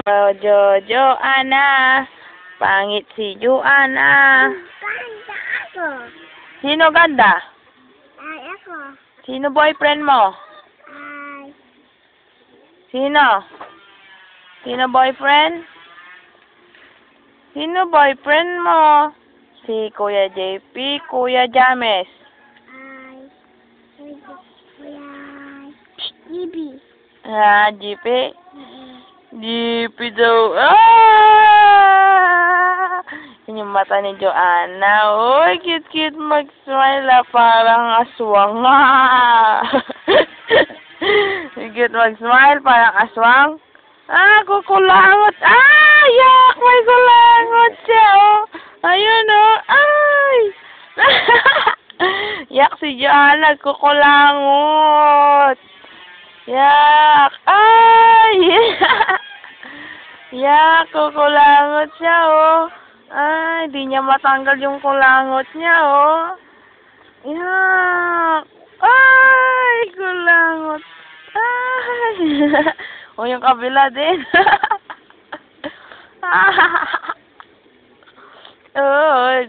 Joanna. Pangit si Joanna. Ganda ako. Sino ganda? Ay, ako. Sino boyfriend mo? Ay, Sino? Sino boyfriend? Sino boyfriend mo? Si Kuya JP, Kuya James. ay. Bibi. JP. JP daw. Ah! Yun yung mata ni Joanna. Uy, cute-cute mag-smile parang aswang. Cute mag-smile, parang aswang. Kukulangot. Yak! May kulangot siya, oh. Ayun, oh. Ay! Yak si Joanna, kukulangot. Yak! Ay! Yak, kukulangot siya, oh. Ay, di niya matanggal yung kulangot niya, oh. Yak! Ay, kulangot. Ay! O, yung kabila din. Ay,